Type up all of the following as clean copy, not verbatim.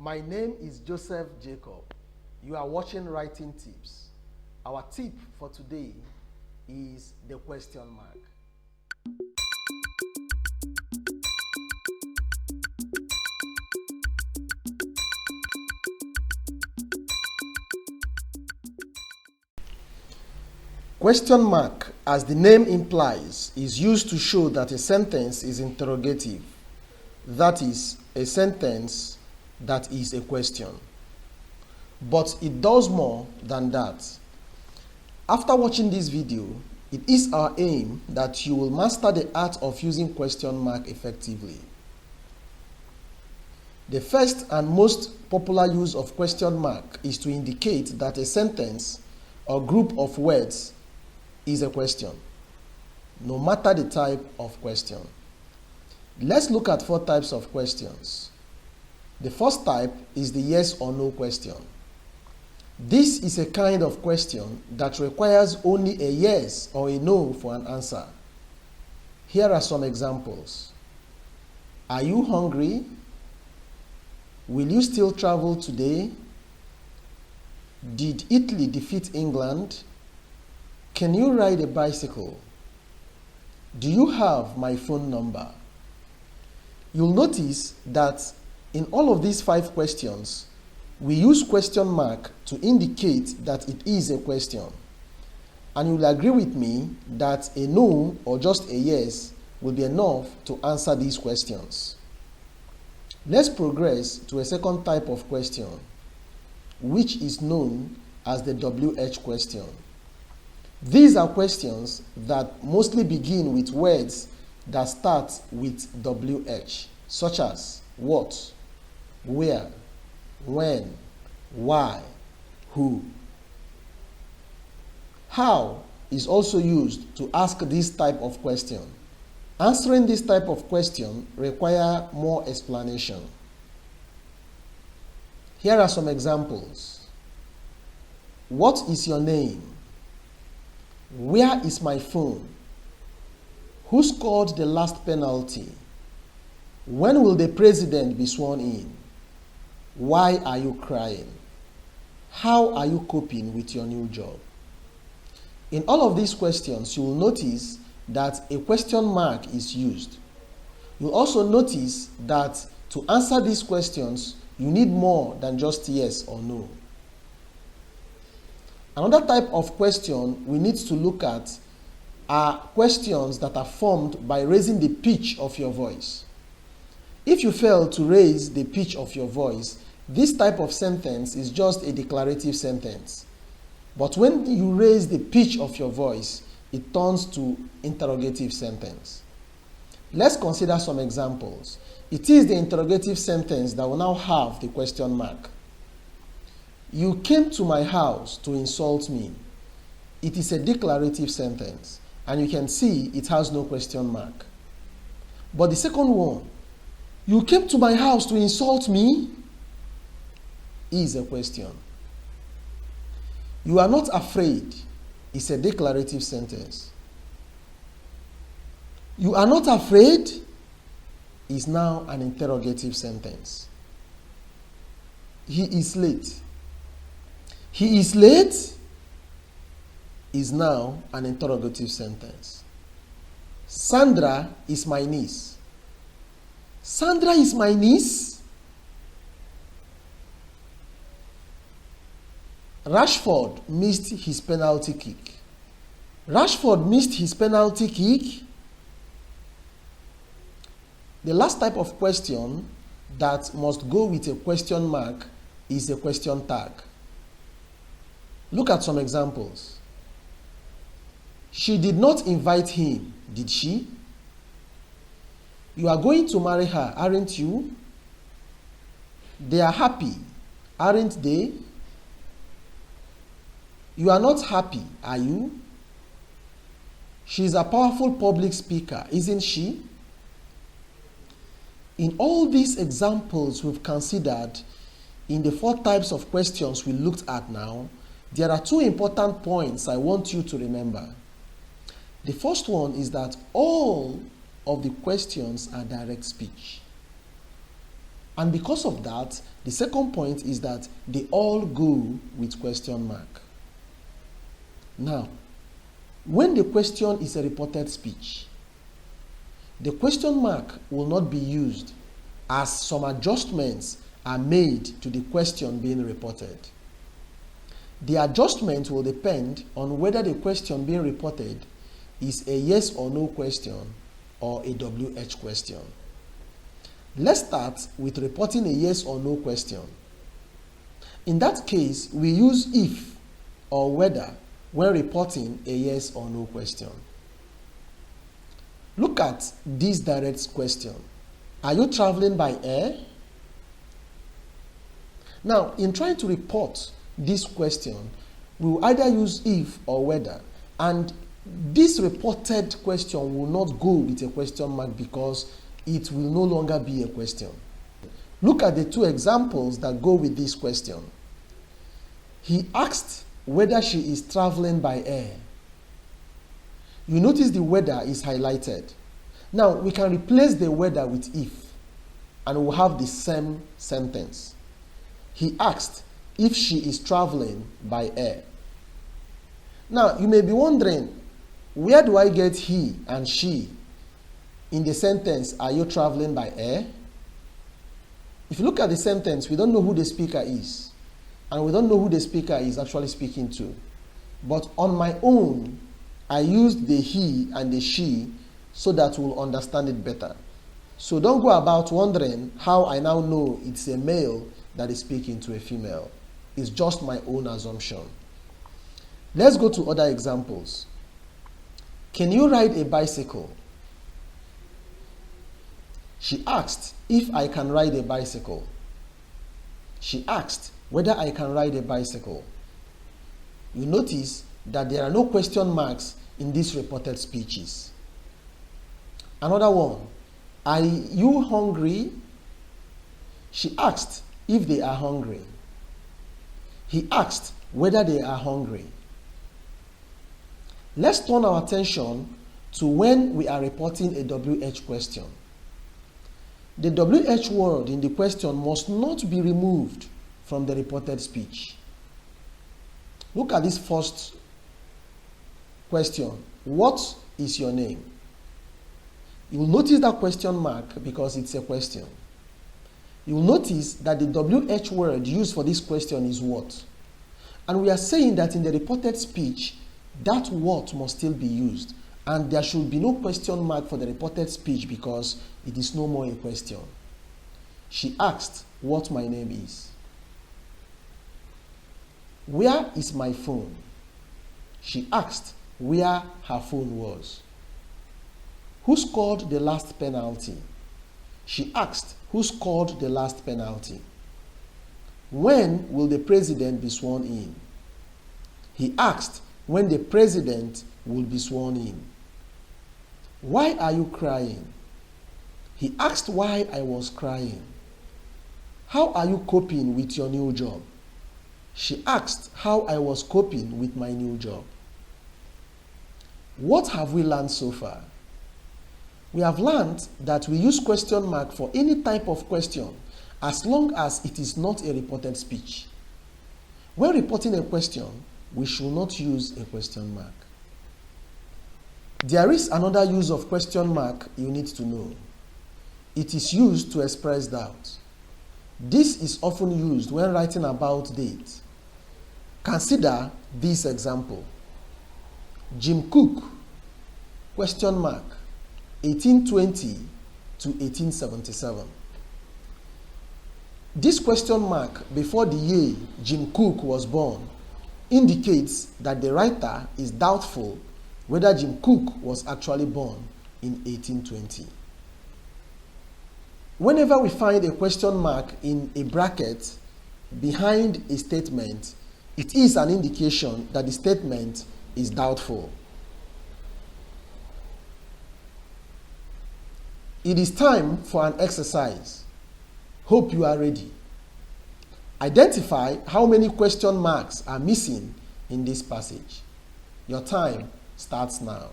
My name is Joseph Jacob. You are watching Writing Tips. Our tip for today is the question mark. Question mark, as the name implies, is used to show that a sentence is interrogative. That is, a sentence that is a question. But it does more than that. After watching this video, it is our aim that you will master the art of using question mark effectively. The first and most popular use of question mark is to indicate that a sentence or group of words is a question, no matter the type of question. Let's look at 4 types of questions. The first type is the yes or no question. This is a kind of question that requires only a yes or a no for an answer. Here are some examples. Are you hungry? Will you still travel today? Did Italy defeat England? Can you ride a bicycle? Do you have my phone number? You'll notice that in all of these 5 questions, we use question mark to indicate that it is a question. And you'll agree with me that a no or just a yes will be enough to answer these questions. Let's progress to a second type of question, which is known as the WH question. These are questions that mostly begin with words that start with WH, such as what, where, when, why, who. How is also used to ask this type of question. Answering this type of question requires more explanation. Here are some examples. What is your name? Where is my phone? Who scored the last penalty? When will the president be sworn in? Why are you crying? How are you coping with your new job? In all of these questions, you will notice that a question mark is used. You'll also notice that to answer these questions, you need more than just yes or no. Another type of question we need to look at are questions that are formed by raising the pitch of your voice. If you fail to raise the pitch of your voice, this type of sentence is just a declarative sentence. But when you raise the pitch of your voice, it turns to interrogative sentence. Let's consider some examples. It is the interrogative sentence that will now have the question mark. You came to my house to insult me. It is a declarative sentence, and you can see it has no question mark. But the second one, you came to my house to insult me, is a question. You are not afraid is a declarative sentence. You are not afraid is now an interrogative sentence. He is late. He is late is now an interrogative sentence. Sandra is my niece. Sandra is my niece? Rashford missed his penalty kick. Rashford missed his penalty kick? The last type of question that must go with a question mark is a question tag. Look at some examples. She did not invite him, did she? You are going to marry her, aren't you? They are happy, aren't they? You are not happy, are you? She is a powerful public speaker, isn't she? In all these examples we've considered in the 4 types of questions we looked at now, there are 2 important points I want you to remember. The first one is that all of the questions are direct speech. And because of that, the second point is that they all go with question mark. Now, when the question is a reported speech, the question mark will not be used as some adjustments are made to the question being reported. The adjustment will depend on whether the question being reported is a yes or no question or a WH question. Let's start with reporting a yes or no question. In that case, we use if or whether when reporting a yes or no question. Look at this direct question. Are you traveling by air? Now, in trying to report this question, we will either use if or whether, and this reported question will not go with a question mark because it will no longer be a question. Look at the two examples that go with this question. He asked whether she is traveling by air. You notice the whether is highlighted. Now, we can replace the whether with if, and we'll have the same sentence. He asked if she is traveling by air. Now, you may be wondering, where do I get he and she in the sentence, are you traveling by air? If you look at the sentence, we don't know who the speaker is, and we don't know who the speaker is actually speaking to. But on my own, I used the he and the she so that we'll understand it better. So don't go about wondering how I now know it's a male that is speaking to a female. It's just my own assumption. Let's go to other examples. Can you ride a bicycle? She asked if I can ride a bicycle. She asked whether I can ride a bicycle. You notice that there are no question marks in these reported speeches. Another one, are you hungry? She asked if they are hungry. He asked whether they are hungry. Let's turn our attention to when we are reporting a WH question. The WH word in the question must not be removed from the reported speech. Look at this first question. What is your name? You will notice that question mark because it's a question. You will notice that the WH word used for this question is what. And we are saying that in the reported speech, that what must still be used. And there should be no question mark for the reported speech because it is no more a question. She asked what my name is. Where is my phone? She asked where her phone was. Who scored the last penalty? She asked who scored the last penalty. When will the president be sworn in? He asked when the president will be sworn in. Why are you crying? He asked why I was crying. How are you coping with your new job? She asked how I was coping with my new job. What have we learned so far? We have learned that we use question mark for any type of question as long as it is not a reported speech. When reporting a question, we should not use a question mark. There is another use of question mark you need to know. It is used to express doubt. This is often used when writing about date. Consider this example. Jim Cook, question mark, 1820 to 1877. This question mark before the year Jim Cook was born indicates that the writer is doubtful whether Jim Cook was actually born in 1820. Whenever we find a question mark in a bracket behind a statement, it is an indication that the statement is doubtful. It is time for an exercise. Hope you are ready. Identify how many question marks are missing in this passage. Your time starts now.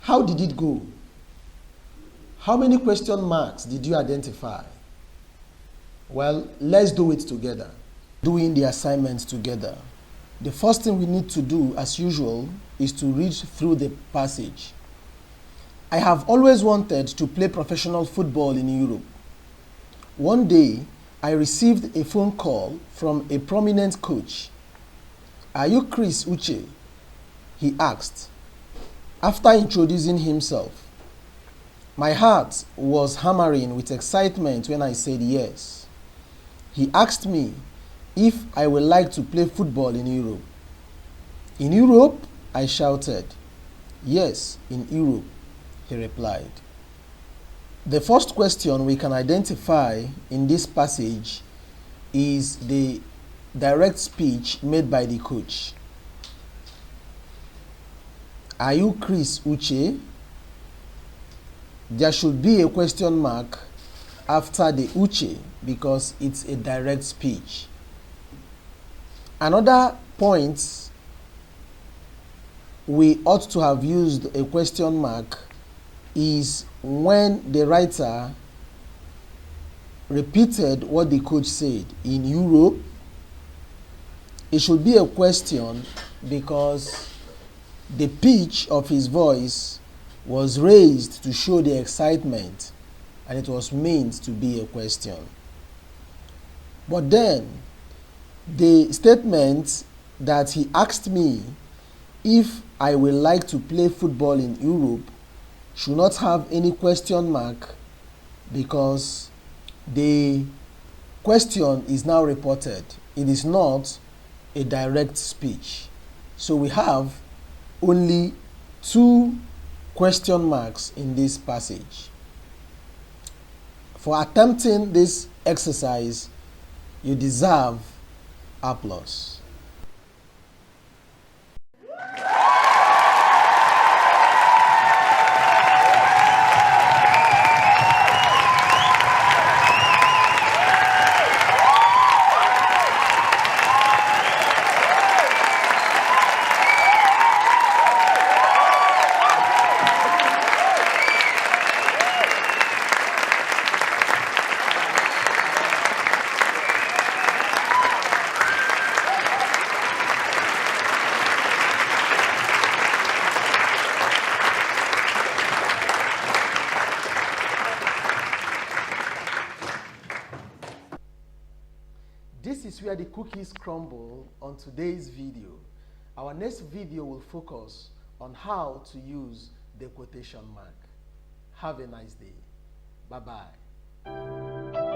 How did it go? How many question marks did you identify? Well, let's do it together. Doing the assignments together. The first thing we need to do, as usual, is to read through the passage. I have always wanted to play professional football in Europe. One day, I received a phone call from a prominent coach. Are you Chris Uche? He asked, after introducing himself. My heart was hammering with excitement when I said yes. He asked me if I would like to play football in Europe. In Europe? I shouted. Yes, in Europe, he replied. The first question we can identify in this passage is the direct speech made by the coach. Are you Chris Uche? There should be a question mark after the Uche because it's a direct speech. Another point we ought to have used a question mark is when the writer repeated what the coach said. In Europe, it should be a question because the pitch of his voice was raised to show the excitement, and it was meant to be a question. But then, the statement that he asked me if I would like to play football in Europe should not have any question mark because the question is now reported. It is not a direct speech. So we have only 2 question marks in this passage. For attempting this exercise, you deserve applause. This is where the cookies crumble on today's video. Our next video will focus on how to use the quotation mark. Have a nice day. Bye-bye.